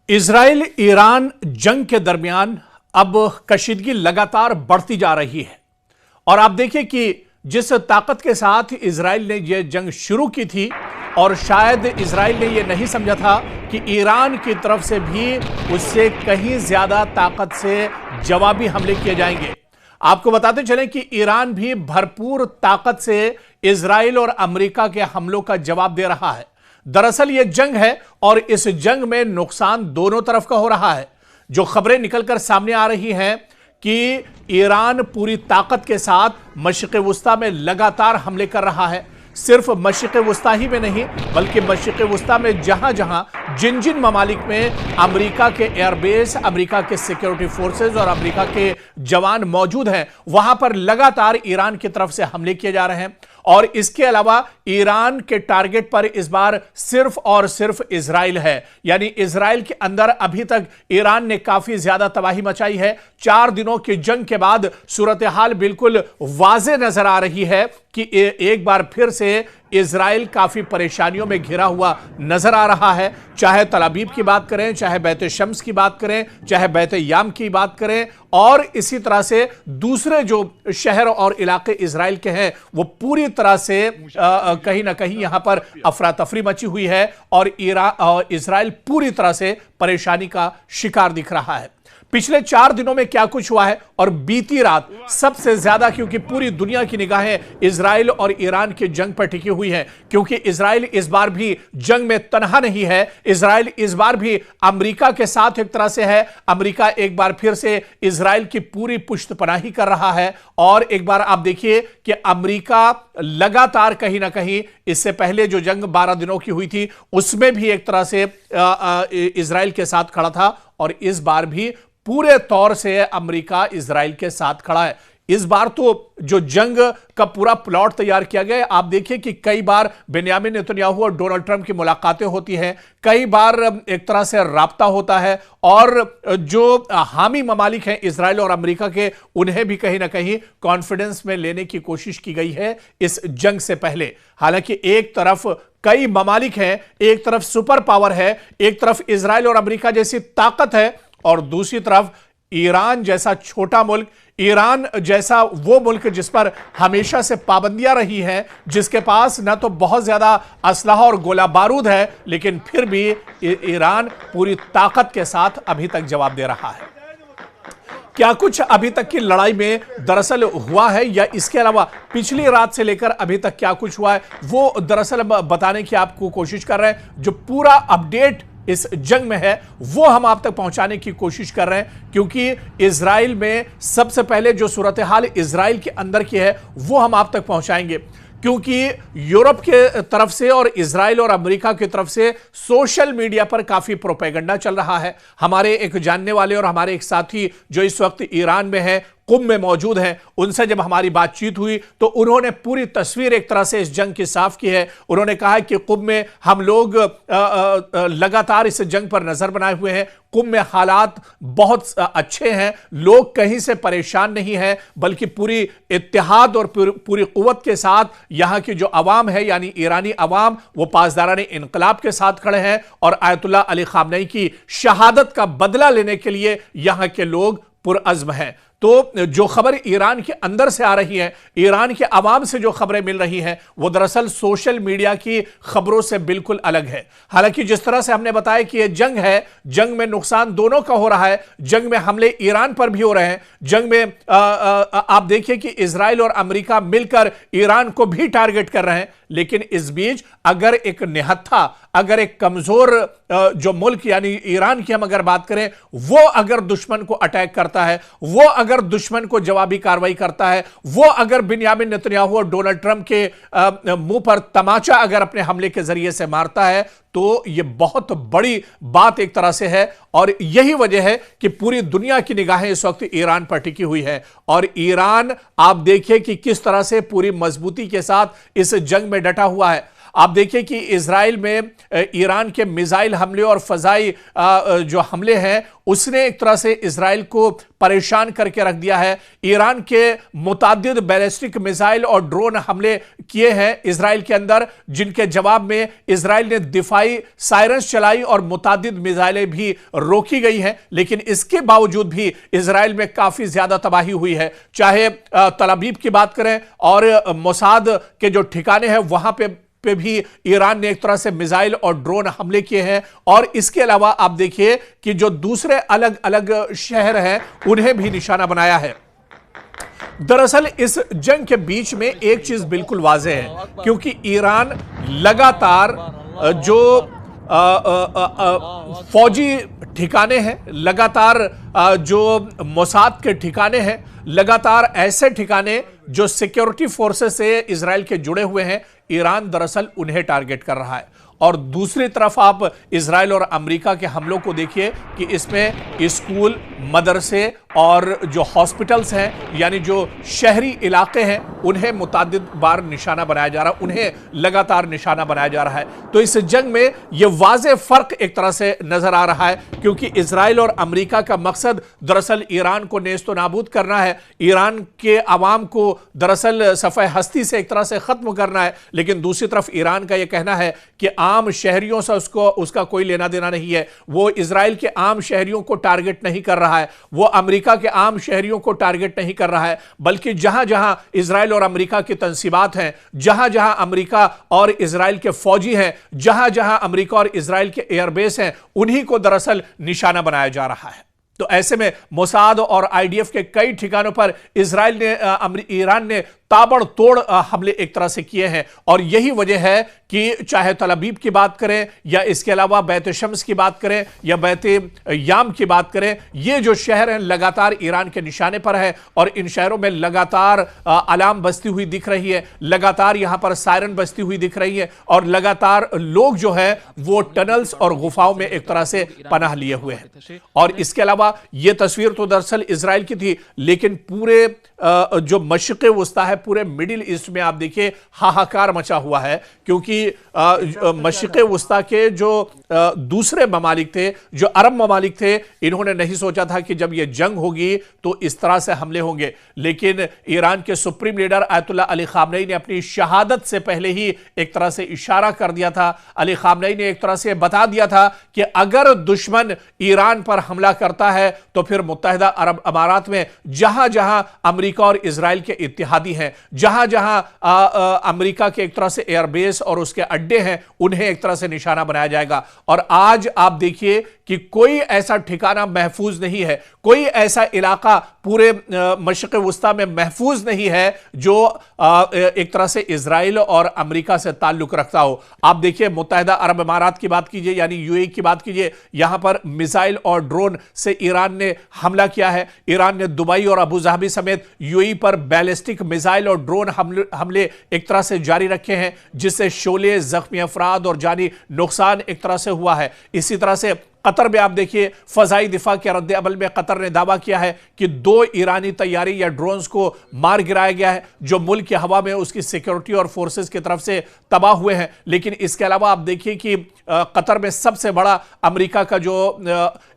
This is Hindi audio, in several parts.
इजराइल ईरान जंग के दरमियान अब कशीदगी लगातार बढ़ती जा रही है और आप देखिए कि जिस ताकत के साथ इजराइल ने यह जंग शुरू की थी और शायद इजराइल ने यह नहीं समझा था कि ईरान की तरफ से भी उससे कहीं ज्यादा ताकत से जवाबी हमले किए जाएंगे। आपको बताते चलें कि ईरान भी भरपूर ताकत से इजराइल और अमेरिका के हमलों का जवाब दे रहा है। दरअसल यह जंग है और इस जंग में नुकसान दोनों तरफ का हो रहा है। जो खबरें निकलकर सामने आ रही हैं कि ईरान पूरी ताकत के साथ मशरिक़ वुस्ता में लगातार हमले कर रहा है। सिर्फ मशरिक़ वुस्ता ही में नहीं बल्कि मशरिक़ वुस्ता में जहां जहां जिन जिन ममालिक में अमेरिका के एयरबेस, अमेरिका के सिक्योरिटी फोर्सेस और अमेरिका के जवान मौजूद हैं, वहां पर लगातार ईरान की तरफ से हमले किए जा रहे हैं। और इसके अलावा ईरान के टारगेट पर इस बार सिर्फ और सिर्फ इजराइल है, यानी इजराइल के अंदर अभी तक ईरान ने काफी ज्यादा तबाही मचाई है। 4 दिनों की जंग के बाद सूरत हाल बिल्कुल वाज़े नजर आ रही है कि एक बार फिर से इजराइल काफी परेशानियों में घिरा हुआ नजर आ रहा है। चाहे तल अबीब की बात करें, चाहे बैत शम्स की बात करें, चाहे बैत याम की बात करें, और इसी तरह से दूसरे जो शहर और इलाके इजराइल के हैं वो पूरी तरह से कहीं ना कहीं यहां पर अफरा तफरी मची हुई है और इजराइल पूरी तरह से परेशानी का शिकार दिख रहा है। पिछले 4 दिनों में क्या कुछ हुआ है और बीती रात सबसे ज्यादा, क्योंकि पूरी दुनिया की निगाहें इजराइल और ईरान की जंग पर टिकी हुई हैं, क्योंकि इजराइल इस बार भी जंग में तनहा नहीं है। इजराइल इस बार भी अमेरिका के साथ एक तरह से है। अमेरिका एक बार फिर से इजराइल की पूरी पुष्टपनाही कर रहा है। और एक बार आप देखिए कि अमेरिका लगातार कहीं ना कहीं इससे पहले जो जंग 12 दिनों की हुई थी उसमें भी एक तरह से इजराइल के साथ खड़ा था और इस बार भी पूरे तौर से अमेरिका इजराइल के साथ खड़ा है। इस बार तो जो जंग का पूरा प्लॉट तैयार किया गया है, आप देखिए कि कई बार बेंयामिन नेतन्याहू और डोनाल्ड ट्रंप की मुलाकातें होती हैं, कई बार एक तरह से राब्ता होता है और जो हामी ममालिक हैं इजराइल और अमेरिका के, उन्हें भी कहीं ना कहीं कॉन्फिडेंस में लेने की कोशिश की गई है इस जंग से पहले। हालांकि एक तरफ कई ममालिक हैं, एक तरफ सुपर पावर है, एक तरफ इजराइल और अमेरिका जैसी ताकत है और दूसरी तरफ ईरान जैसा छोटा मुल्क, ईरान जैसा वो मुल्क जिस पर हमेशा से पाबंदियां रही हैं, जिसके पास ना तो बहुत ज्यादा असलहा और गोला बारूद है, लेकिन फिर भी ईरान पूरी ताकत के साथ अभी तक जवाब दे रहा है। क्या कुछ अभी तक की लड़ाई में दरअसल हुआ है या इसके अलावा पिछली रात से लेकर अभी तक क्या कुछ हुआ है, वो दरअसल बताने की आपको कोशिश कर रहे हैं। जो पूरा अपडेट इस जंग में है वो हम आप तक पहुंचाने की कोशिश कर रहे हैं, क्योंकि इजराइल में सबसे पहले जो सूरत हाल इजराइल के अंदर की है वो हम आप तक पहुंचाएंगे, क्योंकि यूरोप के तरफ से और इजराइल और अमेरिका की तरफ से सोशल मीडिया पर काफी प्रोपेगेंडा चल रहा है। हमारे एक जानने वाले और हमारे एक साथी जो इस वक्त ईरान में है, कुंभ में मौजूद हैं, उनसे जब हमारी बातचीत हुई तो उन्होंने पूरी तस्वीर एक तरह से इस जंग की साफ की है। उन्होंने कहा कि कुंभ में हम लोग लगातार इस जंग पर नजर बनाए हुए हैं। कुंभ में हालात बहुत अच्छे हैं, लोग कहीं से परेशान नहीं हैं, बल्कि पूरी इत्तेहाद और पूरी कुव्वत के साथ यहां की जो अवाम है, यानी ईरानी अवाम, वो पासदाराने इनकलाब के साथ खड़े हैं और आयतुल्लाह अली खामनेई की शहादत का बदला लेने के लिए यहां के लोग पुरअज़्म हैं। तो जो खबर ईरान के अंदर से आ रही है, ईरान के अवाम से जो खबरें मिल रही हैं, वो दरअसल सोशल मीडिया की खबरों से बिल्कुल अलग है। हालांकि जिस तरह से हमने बताया कि यह जंग है, जंग में नुकसान दोनों का हो रहा है, जंग में हमले ईरान पर भी हो रहे हैं, जंग में आप देखिए कि इजराइल और अमेरिका मिलकर ईरान को भी टारगेट कर रहे हैं। लेकिन इस बीच अगर एक निहत्था, अगर एक कमजोर जो मुल्क यानी ईरान की हम अगर बात करें, वो अगर दुश्मन को अटैक करता है, वो अगर दुश्मन को जवाबी कार्रवाई करता है, वो अगर बेंयामिन नेतन्याहू और डोनाल्ड ट्रंप के मुंह पर तमाचा अगर अपने हमले के जरिए से मारता है, तो यह बहुत बड़ी बात एक तरह से है। और यही वजह है कि पूरी दुनिया की निगाहें इस वक्त ईरान पर टिकी हुई है और ईरान आप देखिए कि किस तरह से पूरी मजबूती के साथ इस जंग में डटा हुआ है। आप देखिए कि इजराइल में ईरान के मिसाइल हमले और फजाई जो हमले हैं उसने एक तरह से इजराइल को परेशान करके रख दिया है। ईरान के मुतादिद बैलिस्टिक मिसाइल और ड्रोन हमले किए हैं इजराइल के अंदर, जिनके जवाब में इजराइल ने दिफाई सायरन्स चलाई और मुतादिद मिसाइलें भी रोकी गई हैं। लेकिन इसके बावजूद भी इजराइल में काफी ज्यादा तबाही हुई है। चाहे तल अवीव की बात करें और मोसाद के जो ठिकाने हैं वहां पे भी ईरान ने एक तरह से मिसाइल और ड्रोन हमले किए हैं। और इसके अलावा आप देखिए कि जो दूसरे अलग अलग शहर हैं उन्हें भी निशाना बनाया है। दरअसल इस जंग के बीच में एक चीज बिल्कुल वाज़ेह है, क्योंकि ईरान लगातार जो फौजी ठिकाने हैं, लगातार जो मोसाद के ठिकाने हैं, लगातार ऐसे ठिकाने जो सिक्योरिटी फोर्सेस से इजराइल के जुड़े हुए हैं, ईरान दरअसल उन्हें टारगेट कर रहा है। और दूसरी तरफ आप इजराइल और अमेरिका के हमलों को देखिए कि इसमें स्कूल, मदरसे और जो हॉस्पिटल्स हैं, यानी जो शहरी इलाके हैं, उन्हें मुतादिद बार निशाना बनाया जा रहा है, उन्हें लगातार निशाना बनाया जा रहा है। तो इस जंग में यह वाज़ेह फर्क एक तरह से नजर आ रहा है, क्योंकि इजराइल और अमेरिका का मकसद दरअसल ईरान को नेस्तो नाबूद करना है, ईरान के अवाम को दरअसल सफ़े हस्ती से एक तरह से खत्म करना है। लेकिन दूसरी तरफ ईरान का यह कहना है कि आम शहरियों से उसका कोई लेना देना नहीं है। वो इजराइल के आम शहरियों को टारगेट नहीं कर रहा है, वो अमेरिका के आम शहरियों को टारगेट नहीं कर रहा है, बल्कि जहां जहां इजराइल और अमेरिका की तंसीबात हैं, जहां जहां अमेरिका और इजराइल के फौजी हैं, जहां जहां अमेरिका और इजराइल के एयरबेस हैं, उन्हीं को दरअसल निशाना बनाया जा रहा है। तो ऐसे में मोसाद और आईडीएफ के कई ठिकानों पर ईरान ने ताबड़तोड़ हमले एक तरह से किए हैं। और यही वजह है कि चाहे तल अवीव की बात करें या इसके अलावा बैत शम्स की बात करें या बैत याम की बात करें, ये जो शहर हैं लगातार ईरान के निशाने पर है। और इन शहरों में लगातार अलार्म बजती हुई दिख रही है, लगातार यहां पर सायरन बजती हुई दिख रही है, और लगातार लोग जो है वो टनल्स और गुफाओं में एक तरह से पनाह लिए हुए हैं। और इसके अलावा यह तस्वीर तो दरअसल इजराइल की थी, लेकिन पूरे जो मशरिक़ वस्ता है, पूरे मिडिल ईस्ट में आप देखिए हाहाकार मचा हुआ है, क्योंकि मशरिक़ वस्ता के जो दूसरे ममालिक थे, जो अरब ममालिक थे, इन्होंने नहीं सोचा था कि जब यह जंग होगी तो इस तरह से हमले होंगे। लेकिन ईरान के supreme leader ayatollah Ali Khamenei ने अपनी शहादत से पहले ही एक तरह से इशारा कर दिया था। अली खामनेई ने एक तरह से बता दिया था कि अगर दुश्मन ईरान पर हमला करता है तो फिर मुत्तहिदा अरब अमारात में जहां जहां अमेरिका और इजराइल के इत्तेहादी हैं, जहां जहां अमेरिका के एक तरह से एयरबेस और उसके अड्डे हैं, उन्हें एक तरह से निशाना बनाया जाएगा। और आज आप देखिए कि कोई ऐसा ठिकाना महफूज नहीं है, कोई ऐसा इलाका पूरे मशरिक़ वस्ता में महफूज नहीं है जो एक तरह से इजराइल और अमेरिका से ताल्लुक रखता हो। आप देखिए मुत्तहिदा अरब अमारात की बात कीजिए, यानी यूएई की बात कीजिए, यहां पर मिसाइल और ड्रोन से ईरान ने हमला किया है। ईरान ने दुबई और अबू धाबी समेत यूएई पर बैलिस्टिक मिसाइल और ड्रोन हमले एक तरह से जारी रखे हैं, जिससे शोले, जख्मी अफराद और जानी नुकसान एक तरह से हुआ है। इसी तरह से कतर में आप देखिए फजाई दिफा के रद्द अमल में कतर ने दावा किया है कि 2 ईरानी तैयारी या ड्रोन्स को मार गिराया गया है, जो मुल्क की हवा में उसकी सिक्योरिटी और फोर्सेस की तरफ से तबाह हुए हैं। लेकिन इसके अलावा आप देखिए कि कतर में सबसे बड़ा अमेरिका का जो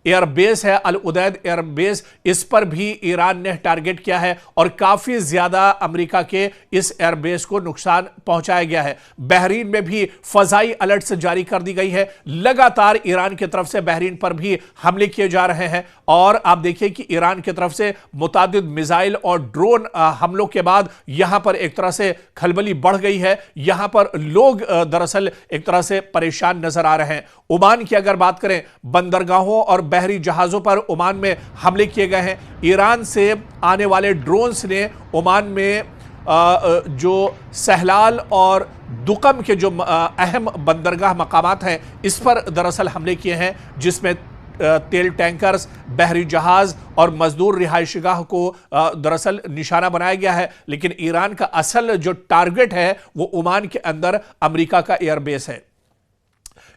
एयरबेस है, अल उदैद एयरबेस, इस पर भी ईरान ने टारगेट किया है और काफी ज्यादा अमेरिका के इस एयरबेस को नुकसान पहुंचाया गया है। बहरीन में भी फजाई अलर्ट जारी कर दी गई है। लगातार ईरान की तरफ से बहरीन पर भी हमले किए जा रहे हैं। और आप देखिए कि ईरान की तरफ से मुतादिद मिसाइल और ड्रोन हमलों के बाद यहां पर एक तरह से खलबली बढ़ गई है। यहां पर लोग दरअसल एक तरह से परेशान नजर आ रहे हैं। ओमान की अगर बात करें, बंदरगाहों और बहरी जहाजों पर ओमान में हमले किए गए हैं। ईरान से आने वाले ड्रोन्स ने ओमान में जो सहलाल और दुकम के जो अहम बंदरगाह मकामात हैं, इस पर दरअसल हमले किए हैं, जिसमें तेल टैंकर्स, बहरी जहाज और मजदूर रिहायशीगाह को दरअसल निशाना बनाया गया है। लेकिन ईरान का असल जो टारगेट है वो ओमान के अंदर अमेरिका का एयरबेस है।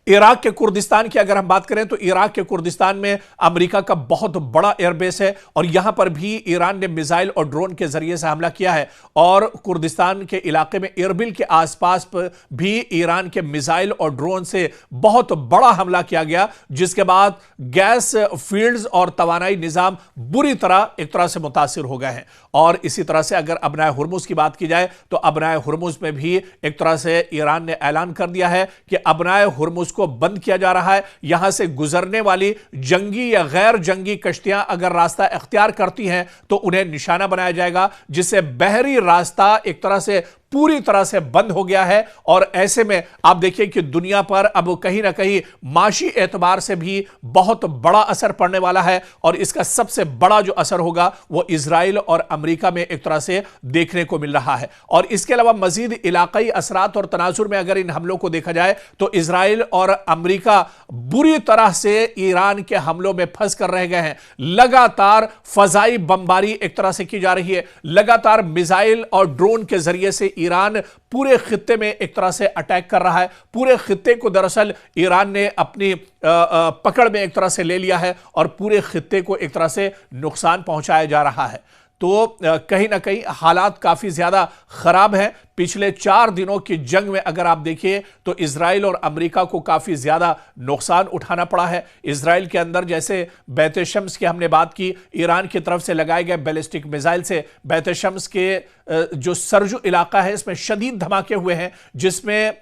इराक के कुर्दिस्तान की अगर हम बात करें तो इराक के कुर्दिस्तान में अमेरिका का बहुत बड़ा एयरबेस है और यहां पर भी ईरान ने मिसाइल और ड्रोन के जरिए से हमला किया है और कुर्दिस्तान के इलाके में इरबिल के आसपास भी ईरान के मिसाइल और ड्रोन से बहुत बड़ा हमला किया गया, जिसके बाद गैस फील्ड्स और तवानाई निजाम बुरी तरह एक तरह से मुतासिर हो गए हैं। और इसी तरह से अगर अबनाए हुर्मुज की बात की जाए तो अबनाए हुर्मुज में भी एक तरह से ईरान ने ऐलान कर दिया है कि अबनाए हुर्मुज को बंद किया जा रहा है। यहां से गुजरने वाली जंगी या गैर जंगी कश्तियां अगर रास्ता इख्तियार करती हैं तो उन्हें निशाना बनाया जाएगा, जिससे बहरी रास्ता एक तरह से पूरी तरह से बंद हो गया है। और ऐसे में आप देखिए कि दुनिया पर अब कहीं ना कहीं माशी एतबार से भी बहुत बड़ा असर पड़ने वाला है और इसका सबसे बड़ा जो असर होगा वो इजराइल और अमेरिका में एक तरह से देखने को मिल रहा है। और इसके अलावा मजीद इलाकाई असरात और तनाजुर में अगर इन हमलों को देखा जाए तो इजराइल और अमेरिका बुरी तरह से ईरान के हमलों में फंस कर रह गए हैं। लगातार फजाई बमबारी एक तरह से की जा रही है, लगातार मिसाइल और ड्रोन के जरिए से ईरान पूरे खित्ते में एक तरह से अटैक कर रहा है। पूरे खित्ते को दरअसल ईरान ने अपनी पकड़ में एक तरह से ले लिया है और पूरे खित्ते को एक तरह से नुकसान पहुंचाया जा रहा है। तो कहीं ना कहीं हालात काफी ज्यादा खराब हैं। पिछले 4 दिनों की जंग में अगर आप देखिए तो इजराइल और अमेरिका को काफी ज्यादा नुकसान उठाना पड़ा है। इजराइल के अंदर जैसे बैत शम्स की हमने बात की, ईरान की तरफ से लगाए गए बैलिस्टिक मिसाइल से बैत शम्स के जो सरजू इलाका है इसमें शदीद धमाके हुए हैं, जिसमें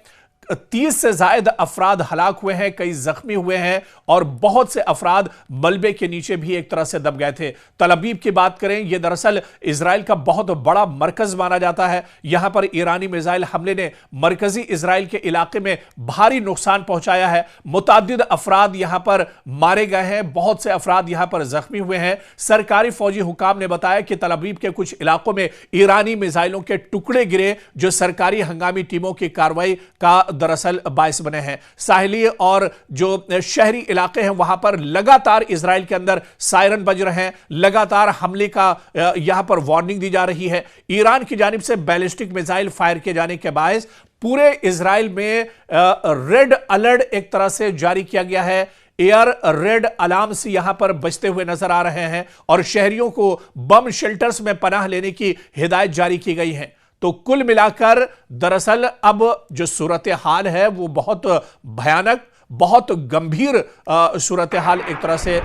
30 से ज्यादा अफराद हलाक हुए हैं, कई जख्मी हुए हैं और बहुत से अफराद मलबे के नीचे भी एक तरह से दब गए थे। तल अबीब की बात करें, यह दरअसल इजराइल का बहुत बड़ा मरकज माना जाता है। यहां पर ईरानी मिसाइल हमले ने मरकजी इजराइल के इलाके में भारी नुकसान पहुंचाया है। मुतादिद अफराद यहां पर मारे गए हैं, बहुत से अफराद यहां पर जख्मी हुए हैं। सरकारी फौजी हुकाम ने बताया कि तल अबीब के कुछ इलाकों में ईरानी मिसाइलों के टुकड़े गिरे, जो सरकारी हंगामी टीमों की कार्रवाई का दरअसल बायस बने हैं। साहिली और जो शहरी इलाके हैं वहां पर लगातार इजराइल के अंदर सायरन बज रहे हैं, लगातार हमले का यहां पर वार्निंग दी जा रही है। ईरान की जानिब से बैलिस्टिक मिसाइल फायर किए जाने के बायस पूरे इजराइल में रेड अलर्ट एक तरह से जारी किया गया है। एयर रेड अलार्म्स यहां पर बजते हुए नजर आ रहे हैं और शहरियों को बम शेल्टर्स में पनाह लेने की हिदायत जारी की गई है। तो कुल मिलाकर दरअसल अब जो सूरत हाल है वो बहुत भयानक, बहुत गंभीर सूरत हाल एक तरह से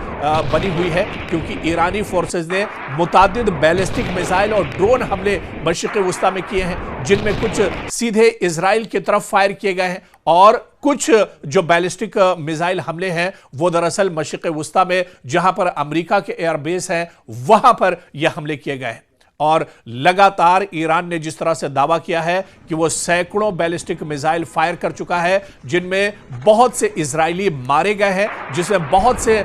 बनी हुई है, क्योंकि ईरानी फोर्सेस ने मुतादिद बैलिस्टिक मिसाइल और ड्रोन हमले मशरिक़ वुस्ता में किए हैं, जिनमें कुछ सीधे इजराइल की तरफ फायर किए गए हैं और कुछ जो बैलिस्टिक मिसाइल हमले हैं वो दरअसल मशरिक़ वुस्ता में जहां पर अमेरिका के एयरबेस हैं वहां पर यह हमले किए गए हैं। और लगातार ईरान ने जिस तरह से दावा किया है कि वो सैकड़ों बैलिस्टिक मिसाइल फायर कर चुका है, जिनमें बहुत से इजरायली मारे गए हैं, जिसमें बहुत से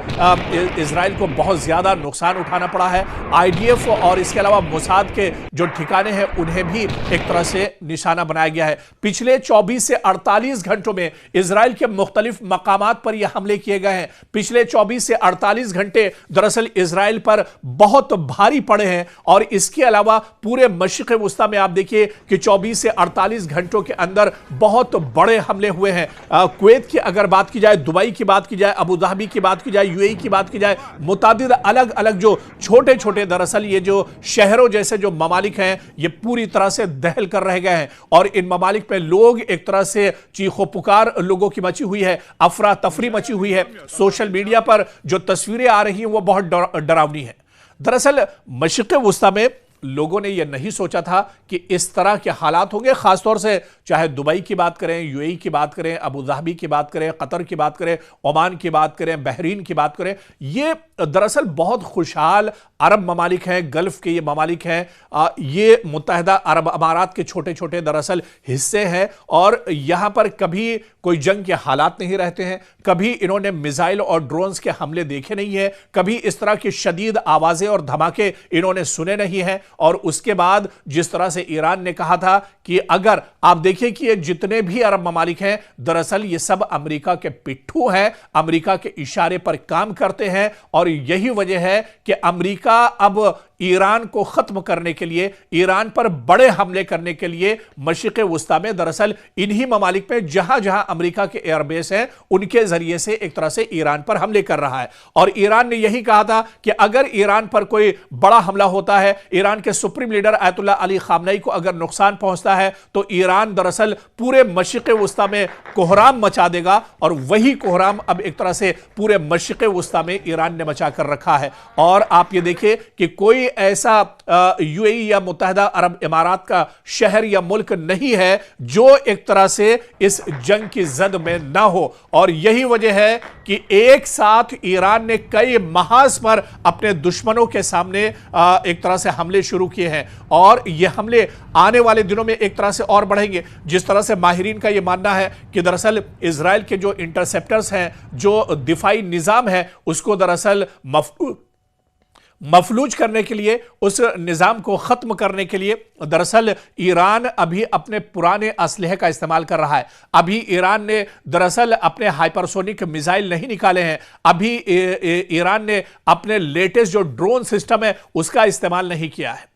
इजराइल को बहुत ज्यादा नुकसान उठाना पड़ा है। आईडीएफ और इसके अलावा मोसाद के जो ठिकाने हैं उन्हें भी एक तरह से निशाना बनाया गया है। पिछले 24 से 48 घंटों में इजराइल के मुख्तलिफ मकामात पर यह हमले किए गए हैं। पिछले 24 से 48 घंटे दरअसल इजराइल पर बहुत भारी पड़े हैं और इसके अलावा पूरे मशरिक़ वुस्ता में आप देखिए कि 24 से 48 घंटों के अंदर बहुत बड़े हमले हुए हैं। कुवैत की अगर बात की जाए, दुबई की बात की जाए, अबू धाबी की बात की जाए, यूएई की बात की जाए, मुतादिद अलग अलग जो छोटे छोटे दरअसल ये जो शहरों जैसे जो ममालिक हैं ये पूरी तरह से दहल कर रह गए हैं और इन ममालिक पे लोग एक तरह से चीखो पुकार लोगों की मची हुई है, अफरा तफरी मची हुई है। सोशल मीडिया पर जो तस्वीरें आ रही हैं वो बहुत डरावनी है। दरअसल मशरिक़ वुस्ता में लोगों ने यह नहीं सोचा था कि इस तरह के हालात होंगे, खासतौर से चाहे दुबई की बात करें, यूएई की बात करें, अबू धाबी की बात करें, कतर की बात करें, ओमान की बात करें, बहरीन की बात करें। ये दरअसल बहुत खुशहाल अरब ममालिक हैं, गल्फ के ये ममालिक हैं, ये मुत्तहिदा अरब अमारात के छोटे छोटे दरअसल हिस्से हैं और यहां पर कभी कोई जंग के हालात नहीं रहते हैं, कभी इन्होंने मिसाइल और ड्रोन्स के हमले देखे नहीं है, कभी इस तरह की शदीद आवाजें और धमाके इन्होंने सुने नहीं हैं। और उसके बाद जिस तरह से ईरान ने कहा था कि अगर आप देखिए कि ये जितने भी अरब ममालिक हैं दरअसल ये सब अमेरिका के पिट्ठू हैं, अमेरिका के इशारे पर काम करते हैं और यही वजह है कि अमेरिका अब ईरान को खत्म करने के लिए, ईरान पर बड़े हमले करने के लिए मशरिक़ वुस्ता में, दरअसल इन्हीं ममालिक में जहां जहां अमेरिका के एयरबेस हैं उनके जरिए से एक तरह से ईरान पर हमले कर रहा है। और ईरान ने यही कहा था कि अगर ईरान पर कोई बड़ा हमला होता है, ईरान के supreme leader Ayatollah Ali Khamenei को अगर नुकसान पहुंचता है, तो ईरान दरअसल पूरे मशरिक़ वुस्ता में कोहराम मचा देगा। और वही कोहराम अब एक तरह से पूरे मशरिक़ वुस्ता में ईरान ने मचा कर रखा है। और आप ये देखिए कि कोई ऐसा यूएई या मुत्तहिदा अरब इमारात का शहर या मुल्क नहीं है जो एक तरह से इस जंग की जद में ना हो। और यही वजह है कि एक साथ ईरान ने कई महाज पर अपने दुश्मनों के सामने एक तरह से हमले शुरू किए हैं। और ये हमले आने वाले दिनों में एक तरह से और बढ़ेंगे। जिस तरह से माहिरीन का यह मानना है कि दरअसल इजराइल के जो इंटरसेप्टर्स हैं, जो दिफाई निजाम है, उसको दरअसल मफलूज करने के लिए, उस निजाम को खत्म करने के लिए दरअसल ईरान अभी अपने पुराने असलहे का इस्तेमाल कर रहा है। अभी ईरान ने दरअसल अपने हाइपरसोनिक मिसाइल नहीं निकाले हैं। अभी ईरान ने अपने लेटेस्ट जो ड्रोन सिस्टम है उसका इस्तेमाल नहीं किया है।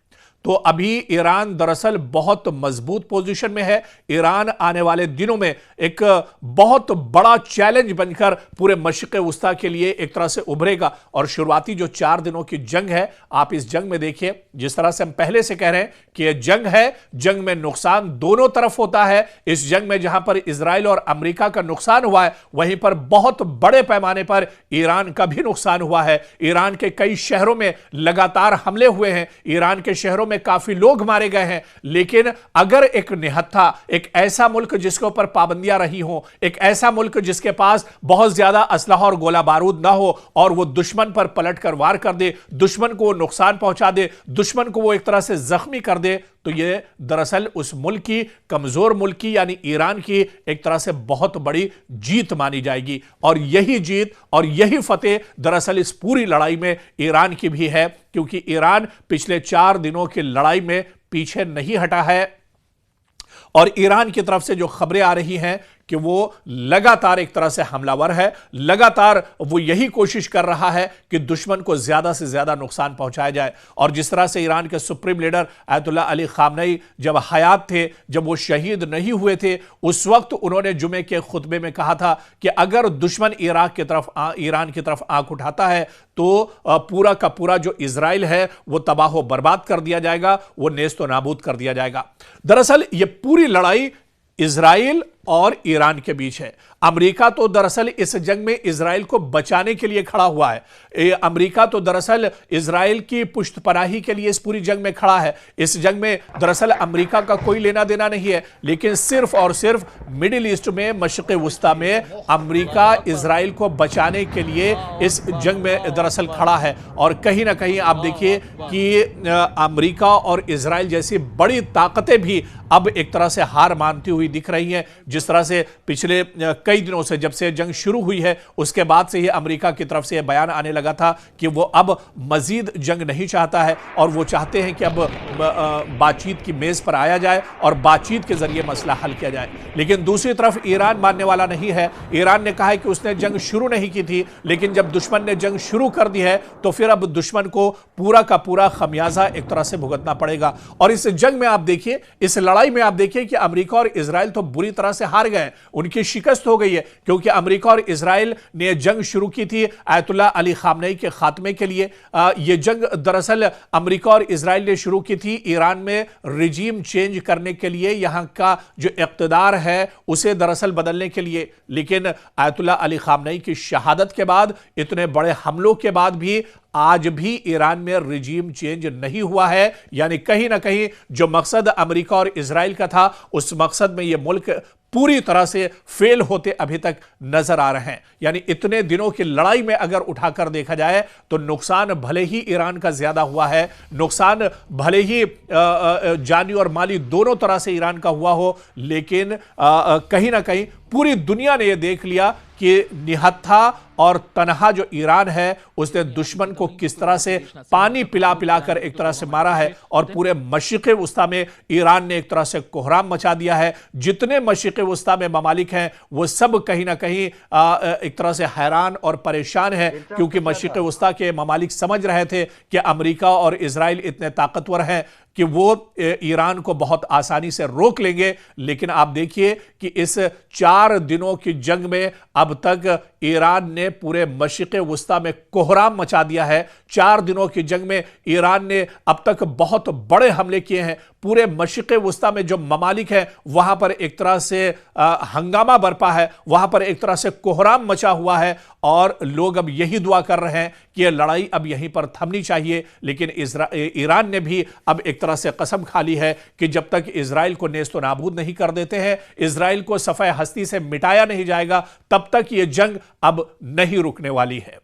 तो अभी ईरान दरअसल बहुत मजबूत पोजीशन में है। ईरान आने वाले दिनों में एक बहुत बड़ा चैलेंज बनकर पूरे मशरिक़ वुस्ता के लिए एक तरह से उभरेगा। और शुरुआती जो 4 दिनों की जंग है, आप इस जंग में देखिए, जिस तरह से हम पहले से कह रहे हैं कि यह जंग है, जंग में नुकसान दोनों तरफ होता है। इस जंग में जहां पर इजराइल और अमेरिका का नुकसान हुआ है, वहीं पर बहुत बड़े पैमाने पर ईरान का भी नुकसान हुआ है। ईरान के कई शहरों में लगातार हमले हुए हैं, ईरान के शहरों में काफी लोग मारे गए हैं। लेकिन अगर एक निहत्था, एक ऐसा मुल्क जिसके ऊपर पाबंदियां रही हो, एक ऐसा मुल्क जिसके पास बहुत ज्यादा असलहा और गोला बारूद ना हो, और वो दुश्मन पर पलट कर वार कर दे, दुश्मन को वो नुकसान पहुंचा दे, दुश्मन को वो एक तरह से जख्मी कर दे, तो ये दरअसल उस मुल्क की, कमजोर मुल्क की यानी ईरान की एक तरह से बहुत बड़ी जीत मानी जाएगी। और यही जीत और यही फतेह दरअसल इस पूरी लड़ाई में ईरान की भी है, क्योंकि ईरान पिछले 4 दिनों की लड़ाई में पीछे नहीं हटा है। और ईरान की तरफ से जो खबरें आ रही हैं कि वो लगातार एक तरह से हमलावर है, लगातार वो यही कोशिश कर रहा है कि दुश्मन को ज्यादा से ज्यादा नुकसान पहुंचाया जाए। और जिस तरह से ईरान के supreme leader Ayatollah Ali Khamenei जब हयात थे, जब वो शहीद नहीं हुए थे, उस वक्त उन्होंने जुमे के खुतबे में कहा था कि अगर दुश्मन ईरान की तरफ आंख उठाता है तो पूरा का पूरा जो इजराइल है वो तबाह बर्बाद कर दिया जाएगा, वो नेस्तो नाबूद कर दिया जाएगा। दरअसल ये पूरी लड़ाई इजराइल और ईरान के बीच है। अमेरिका तो दरअसल इस जंग में इजराइल को बचाने के लिए खड़ा हुआ है। अमेरिका तो दरअसल इजराइल की पुष्टपनाही के लिए इस पूरी जंग में खड़ा है। इस जंग में दरअसल अमेरिका का कोई लेना देना नहीं है, लेकिन सिर्फ और सिर्फ मिडिल ईस्ट में, मशरिक़ वुस्ता में अमेरिका इजराइल को बचाने के लिए इस जंग में दरअसल खड़ा है। और कहीं ना कहीं आप देखिए कि अमेरिका और इजराइल जैसी बड़ी ताकतें भी अब एक तरह से हार मानती हुई दिख रही हैं। जिस तरह से पिछले कई दिनों से, जब से जंग शुरू हुई है, उसके बाद से ही अमेरिका की तरफ से यह बयान आने लगा था कि वो अब मजीद जंग नहीं चाहता है और वो चाहते हैं कि अब बातचीत की मेज पर आया जाए और बातचीत के जरिए मसला हल किया जाए। लेकिन दूसरी तरफ ईरान मानने वाला नहीं है। ईरान ने कहा है कि उसने जंग शुरू नहीं की थी, लेकिन जब दुश्मन ने जंग शुरू कर दी है तो फिर अब दुश्मन को पूरा का पूरा खमियाजा एक तरह से भुगतना पड़ेगा। और इस जंग में आप देखिए, इस लड़ाई में आप देखिए कि अमेरिका और इजराइल तो बुरी तरह से हार गए, उनकी शिकस्त हो गई है, क्योंकि अमेरिका और इजराइल ने जंग शुरू की थी आयतुल्लाह अली खामनेई के खात्मे के लिए। यह जंग दरअसल अमेरिका और इजराइल ने शुरू की थी ईरान में रिजीम चेंज करने के लिए, यहां का जो इक़्तिदार है उसे दरअसल बदलने के लिए। लेकिन आयतुल्लाह अली खामनेई की शहादत के बाद, इतने बड़े हमलों के बाद भी आज भी ईरान में रिजीम चेंज नहीं हुआ है। यानी कहीं ना कहीं जो मकसद अमेरिका और इजराइल का था, उस मकसद में यह मुल्क पूरी तरह से फेल होते अभी तक नजर आ रहे हैं। यानी इतने दिनों की लड़ाई में अगर उठाकर देखा जाए तो नुकसान भले ही ईरान का ज्यादा हुआ है, नुकसान भले ही जानी और माली दोनों तरह से ईरान का हुआ हो, लेकिन कहीं ना कहीं पूरी दुनिया ने यह देख लिया कि निहत्था और तनहा जो ईरान है उसने दुश्मन को किस तरह से पानी पिला पिलाकर एक तरह से मारा है और पूरे मशरिक़ वस्ता में ईरान ने एक तरह से कोहराम मचा दिया है। जितने मशरिक़ वस्ता में ममालिक हैं वो सब कहीं ना कहीं एक तरह से हैरान और परेशान है, क्योंकि मशरिक़ वस्ता के ममालिक समझ रहे थे कि अमेरिका और इजराइल इतने ताकतवर हैं कि वो ईरान को बहुत आसानी से रोक लेंगे। लेकिन आप देखिए कि इस 4 दिनों की जंग में अब तक ईरान ने पूरे मशरिक़ वस्ता में कोहराम मचा दिया है। 4 दिनों की जंग में ईरान ने अब तक बहुत बड़े हमले किए हैं। पूरे मशरिक़ वस्ता में जो ममालिक है वहां पर एक तरह से हंगामा बरपा है, वहां पर एक तरह से कोहराम मचा हुआ है और लोग अब यही दुआ कर रहे हैं कि यह लड़ाई अब यहीं पर थमनी चाहिए। लेकिन ईरान ने भी अब एक तरह से कसम खा ली है कि जब तक इजराइल को नेस्तो नाबूद नहीं कर देते हैं, इजराइल को सफ़े हस्ती से मिटाया नहीं जाएगा, तब तक यह जंग अब नहीं रुकने वाली है।